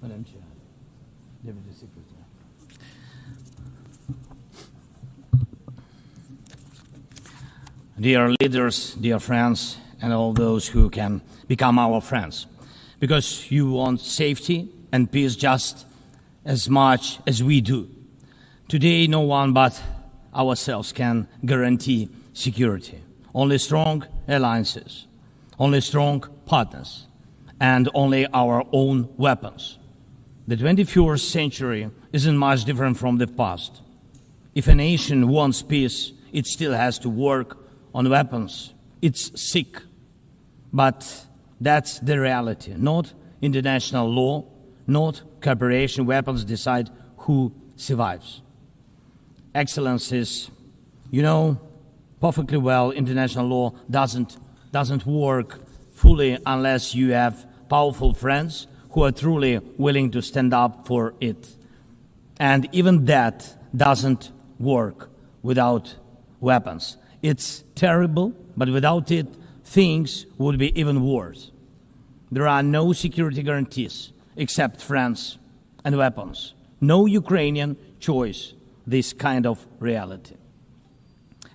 Madam Chair, Deputy Secretary. Dear leaders, dear friends, and all those who can become our friends, because you want safety and peace just as much as we do. Today, no one but ourselves can guarantee security. Only strong alliances, only strong partners, and only our own weapons. The 21st century isn't much different from the past. If a nation wants peace, it still has to work on weapons. It's sick. But that's the reality. Not international law, not cooperation. Weapons decide who survives. Excellencies, you know perfectly well international law doesn't work fully unless you have powerful friends who are truly willing to stand up for it. And even that doesn't work without weapons. It's terrible, but without it, things would be even worse. There are no security guarantees except friends and weapons. No Ukrainian choice this kind of reality.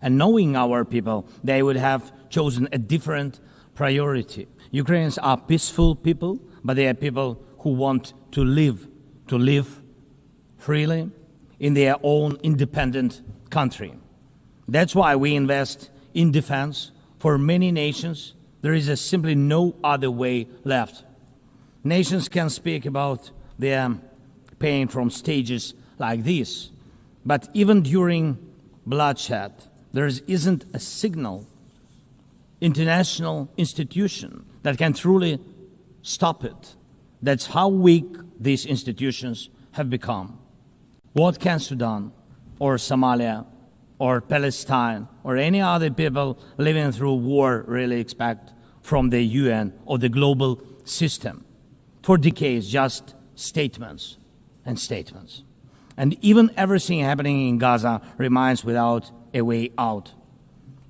And knowing our people, they would have chosen a different priority. Ukrainians are peaceful people, but they are people who want to live freely in their own independent country. That's why we invest in defense. For many nations, there is simply no other way left. Nations can speak about their pain from stages like this, but even during bloodshed, there isn't a single international institution that can truly stop it. That's how weak these institutions have become. What can Sudan or Somalia or Palestine or any other people living through war really expect from the UN or the global system? For decades, just statements and statements. And even everything happening in Gaza remains without a way out.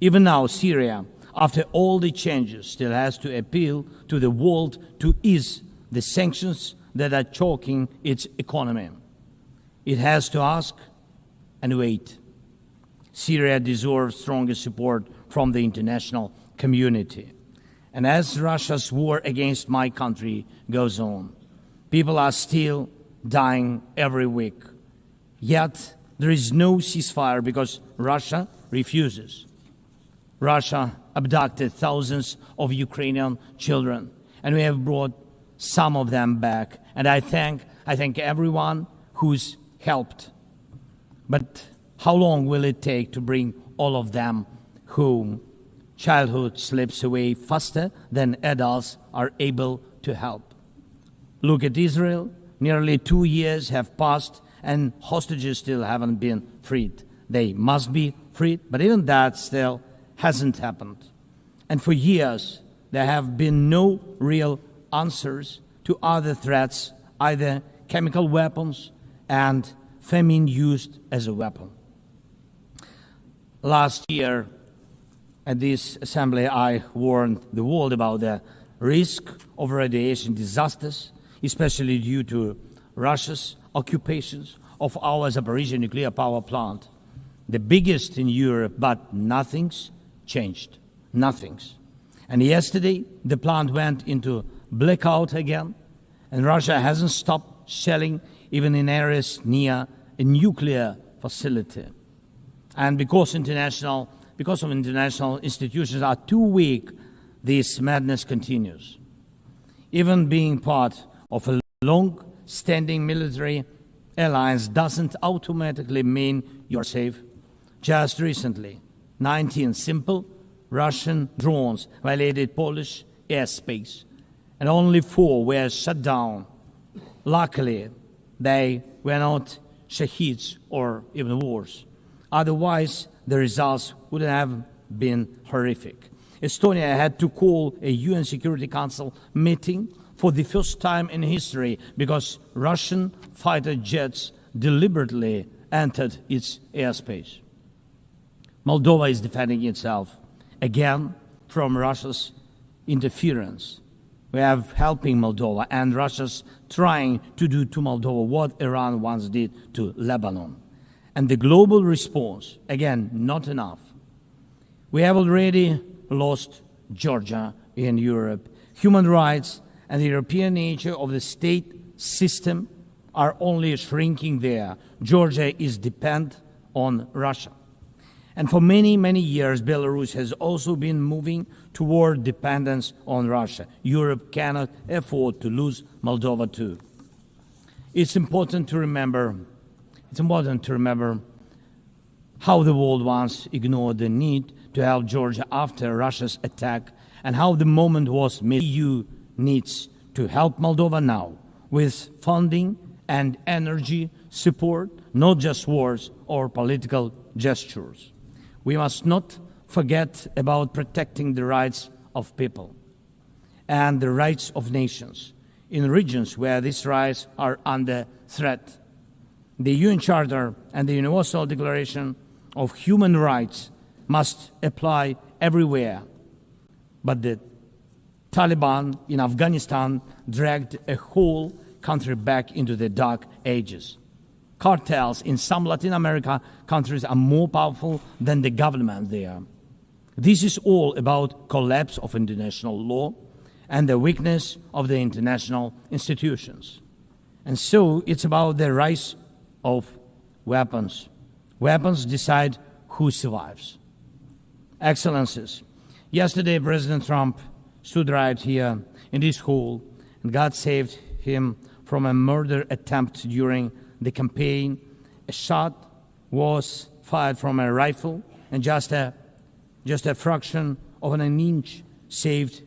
Even now, Syria, after all the changes, still has to appeal to the world to ease the sanctions that are choking its economy. It has to ask and wait. Syria deserves stronger support from the international community. And as Russia's war against my country goes on, people are still dying every week. Yet there is no ceasefire because Russia refuses. Russia abducted thousands of Ukrainian children, and we have brought some of them back. And I thank everyone who's helped. But how long will it take to bring all of them home? Childhood slips away faster than adults are able to help. Look at Israel. Nearly 2 years have passed and hostages still haven't been freed. They must be freed, but even that still hasn't happened. And for years, there have been no real answers to other threats, either chemical weapons and famine used as a weapon. Last year, at this assembly, I warned the world about the risk of radiation disasters, especially due to Russia's occupations of our Zaporizhzhia nuclear power plant, the biggest in Europe, but nothing's changed. Nothing's. And yesterday, the plant went into blackout again, and Russia hasn't stopped shelling even in areas near a nuclear facility. And because of international institutions are too weak, this madness continues. Even being part of a long-standing military alliance doesn't automatically mean you're safe. Just recently, 19 simple Russian drones violated Polish airspace, and only 4 were shut down. Luckily, they were not shaheeds or even worse. Otherwise, the results would have been horrific. Estonia had to call a UN Security Council meeting for the first time in history because Russian fighter jets deliberately entered its airspace. Moldova is defending itself again from Russia's interference. We have helping Moldova, and Russia's trying to do to Moldova what Iran once did to Lebanon. And the global response, again, not enough. We have already lost Georgia in Europe. Human rights and the European nature of the state system are only shrinking there. Georgia is dependent on Russia. And for many, many years, Belarus has also been moving toward dependence on Russia. Europe cannot afford to lose Moldova too. It's important to remember how the world once ignored the need to help Georgia after Russia's attack, and how the moment was missed. The EU needs to help Moldova now with funding and energy support, not just words or political gestures. We must not forget about protecting the rights of people and the rights of nations in regions where these rights are under threat. The UN Charter and the Universal Declaration of Human Rights must apply everywhere. But the Taliban in Afghanistan dragged a whole country back into the dark ages. Cartels in some Latin America countries are more powerful than the government there. This is all about collapse of international law and the weakness of the international institutions. And so it's about the rise of weapons. Weapons decide who survives. Excellencies, yesterday President Trump stood right here in this hall, and God saved him from a murder attempt during the campaign. A shot was fired from a rifle, and just a fraction of an inch saved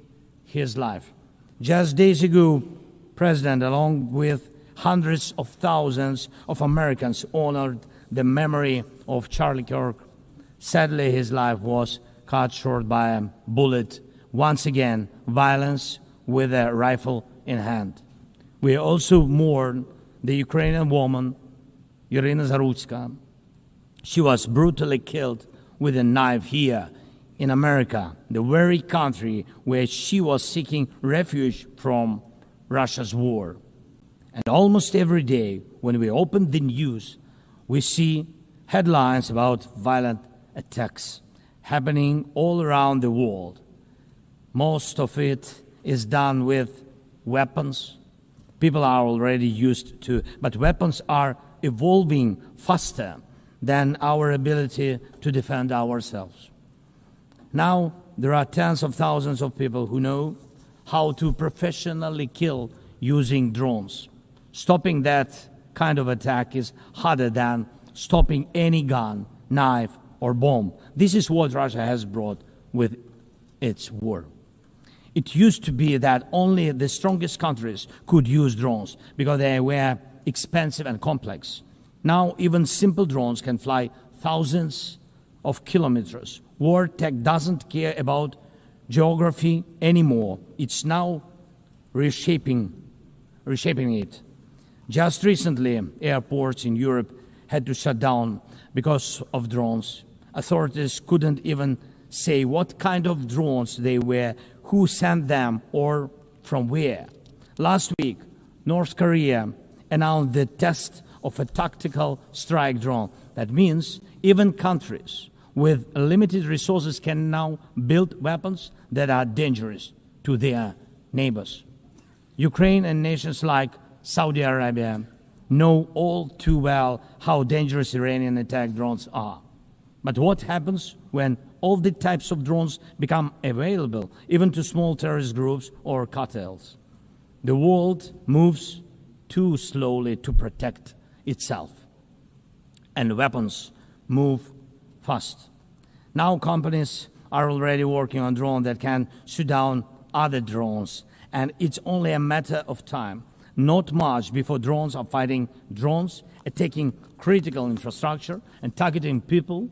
his life. Just days ago, President, along with hundreds of thousands of Americans, honored the memory of Charlie Kirk. Sadly, his life was cut short by a bullet. Once again, violence with a rifle in hand. We also mourn the Ukrainian woman, Irina Zarutska. She was brutally killed with a knife here in America, the very country where she was seeking refuge from Russia's war. And almost every day, when we open the news, we see headlines about violent attacks happening all around the world. Most of it is done with weapons. People are already used to, but weapons are evolving faster than our ability to defend ourselves. Now, there are tens of thousands of people who know how to professionally kill using drones. Stopping that kind of attack is harder than stopping any gun, knife, or bomb. This is what Russia has brought with its war. It used to be that only the strongest countries could use drones because they were expensive and complex. Now, even simple drones can fly thousands of kilometers. War tech doesn't care about geography anymore. It's now reshaping it. Just recently, airports in Europe had to shut down because of drones. Authorities couldn't even say what kind of drones they were, who sent them, or from where. Last week, North Korea announced the test of a tactical strike drone. That means even countries with limited resources can now build weapons that are dangerous to their neighbors. Ukraine and nations like Saudi Arabia know all too well how dangerous Iranian attack drones are. But what happens when all the types of drones become available, even to small terrorist groups or cartels? The world moves too slowly to protect itself, and weapons move fast. Now companies are already working on drones that can shoot down other drones, and it's only a matter of time, not much, before drones are fighting drones, attacking critical infrastructure and targeting people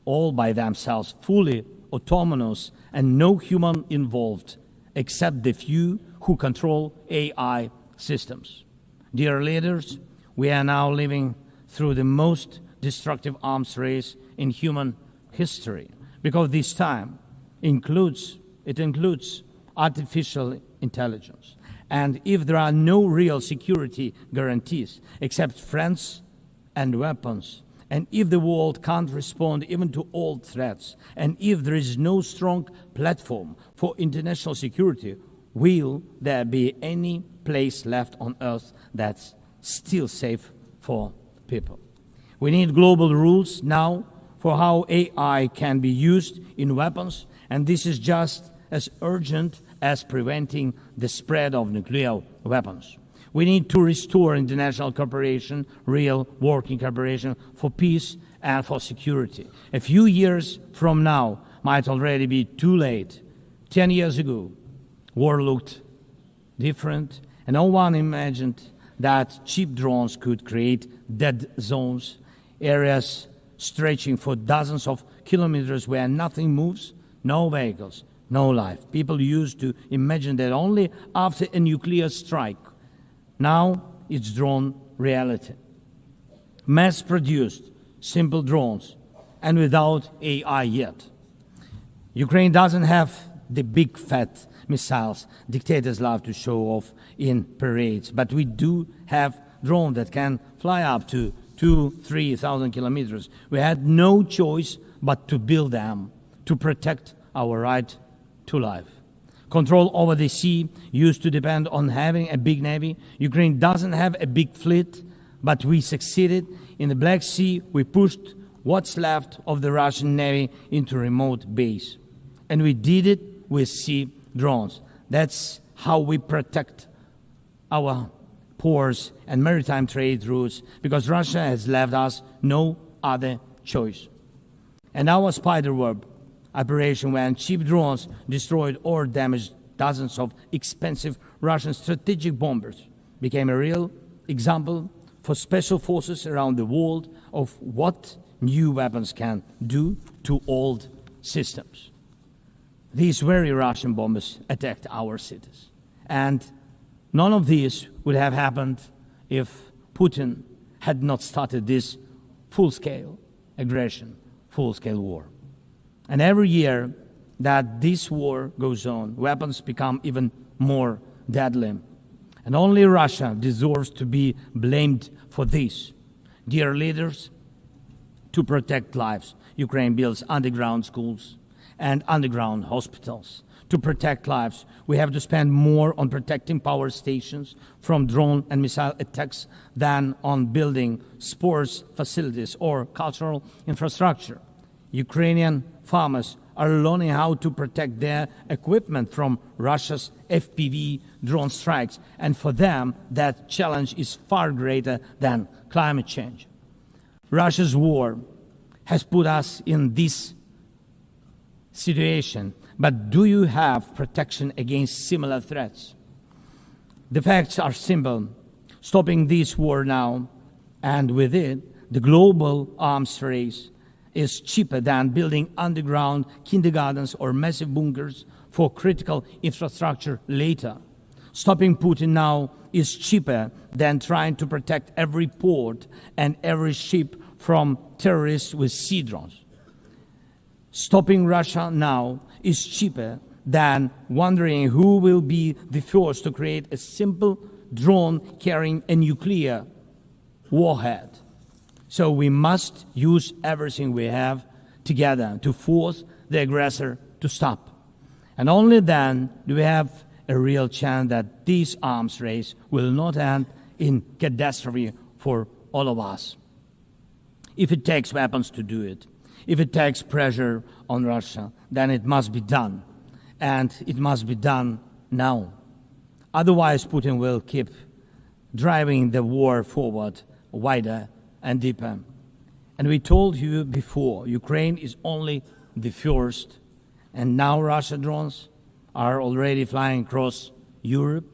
all by themselves, fully autonomous and no human involved except the few who control AI systems. Dear leaders, we are now living through the most destructive arms race in human history, because this time includes artificial intelligence. And if there are no real security guarantees except friends and weapons, and if the world can't respond even to old threats, and if there is no strong platform for international security, will there be any place left on Earth that's still safe for people? We need global rules now for how AI can be used in weapons, and this is just as urgent as preventing the spread of nuclear weapons. We need to restore international cooperation, real working cooperation for peace and for security. A few years from now might already be too late. 10 years ago, war looked different, and no one imagined that cheap drones could create dead zones, areas stretching for dozens of kilometers where nothing moves, no vehicles, no life. People used to imagine that only after a nuclear strike. Now it's drawn reality. Mass-produced, simple drones, and without AI yet. Ukraine doesn't have the big fat missiles dictators love to show off in parades, but we do have drones that can fly up to 2,000-3,000 kilometers. We had no choice but to build them to protect our right to life. Control over the sea used to depend on having a big navy. Ukraine doesn't have a big fleet, but we succeeded. In the Black Sea, we pushed what's left of the Russian navy into remote base. And we did it with sea drones. That's how we protect our ports and maritime trade routes, because Russia has left us no other choice. And our spiderweb operation, when cheap drones destroyed or damaged dozens of expensive Russian strategic bombers, became a real example for special forces around the world of what new weapons can do to old systems. These very Russian bombers attacked our cities. And none of this would have happened if Putin had not started this full-scale aggression, full-scale war. And every year that this war goes on, weapons become even more deadly. And only Russia deserves to be blamed for this. Dear leaders, to protect lives, Ukraine builds underground schools and underground hospitals. To protect lives, we have to spend more on protecting power stations from drone and missile attacks than on building sports facilities or cultural infrastructure. Ukrainian farmers are learning how to protect their equipment from Russia's FPV drone strikes, and for them that challenge is far greater than climate change. Russia's war has put us in this situation, but do you have protection against similar threats? The facts are simple. Stopping this war now, and with it, the global arms race, is cheaper than building underground kindergartens or massive bunkers for critical infrastructure later. Stopping Putin now is cheaper than trying to protect every port and every ship from terrorists with sea drones. Stopping Russia now is cheaper than wondering who will be the first to create a simple drone carrying a nuclear warhead. So we must use everything we have together to force the aggressor to stop. And only then do we have a real chance that this arms race will not end in catastrophe for all of us. If it takes weapons to do it, if it takes pressure on Russia, then it must be done. And it must be done now. Otherwise, Putin will keep driving the war forward wider and deeper. And we told you before, Ukraine is only the first, and now Russian drones are already flying across Europe,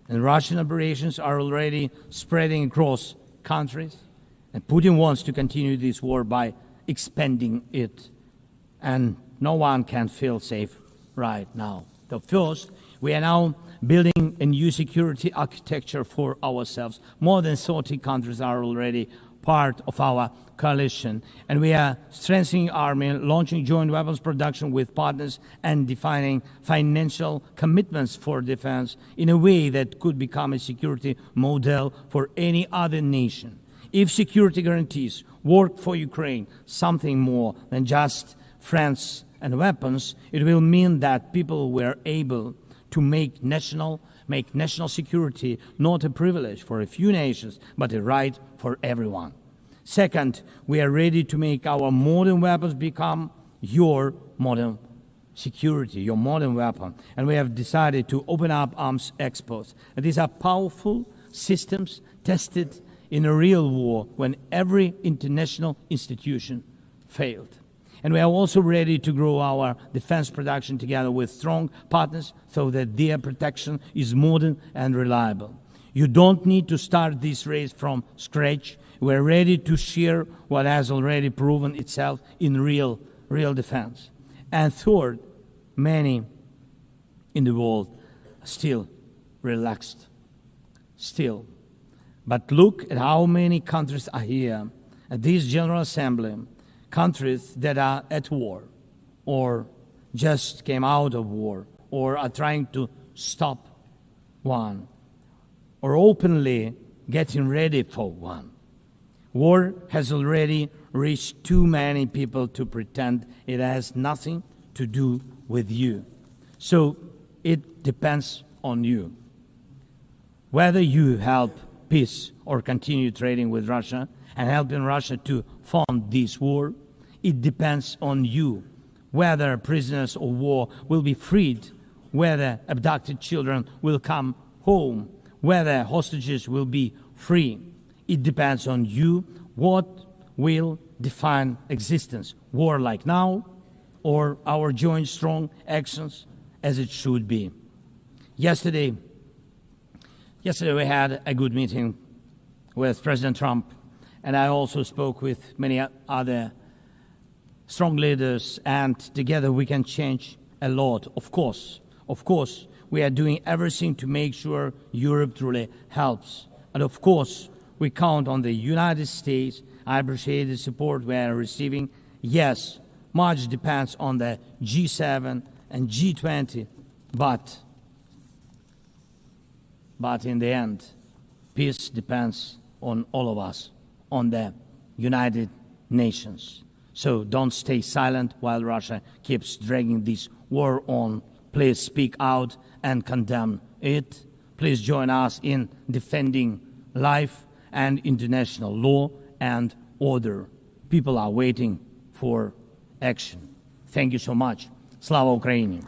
and Russian operations are already spreading across countries, and Putin wants to continue this war by expanding it, and no one can feel safe right now. So first, we are now building a new security architecture for ourselves. More than 30 countries are already part of our coalition. And we are strengthening army, launching joint weapons production with partners, and defining financial commitments for defense in a way that could become a security model for any other nation. If security guarantees work for Ukraine, something more than just friends and weapons, it will mean that people were able to make national security not a privilege for a few nations, but a right for everyone. Second, we are ready to make our modern weapons become your modern security, your modern weapon. And we have decided to open up arms exports. And these are powerful systems tested in a real war when every international institution failed. And we are also ready to grow our defense production together with strong partners so that their protection is modern and reliable. You don't need to start this race from scratch. We're ready to share what has already proven itself in real defense. And third, many in the world are still relaxed. Still. But look at how many countries are here at this General Assembly, countries that are at war, or just came out of war, or are trying to stop one, or openly getting ready for one. War has already reached too many people to pretend it has nothing to do with you. So it depends on you. Whether you help peace or continue trading with Russia and helping Russia to fund this war, it depends on you. Whether prisoners of war will be freed, whether abducted children will come home, whether hostages will be free. It depends on you what will define existence, war like now or our joint strong actions as it should be. Yesterday we had a good meeting with President Trump, and I also spoke with many other strong leaders, and together we can change a lot. Of course, we are doing everything to make sure Europe truly helps. And of course, we count on the United States. I appreciate the support we are receiving. Yes, much depends on the G7 and G20, but in the end, peace depends on all of us, on the United Nations. So don't stay silent while Russia keeps dragging this war on. Please speak out and condemn it. Please join us in defending life and international law and order. People are waiting for action. Thank you so much. Slava Ukraini!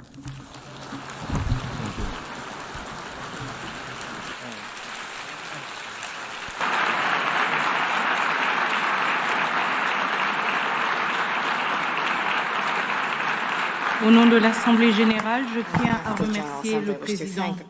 Au nom de l'Assemblée générale, je tiens à remercier le président de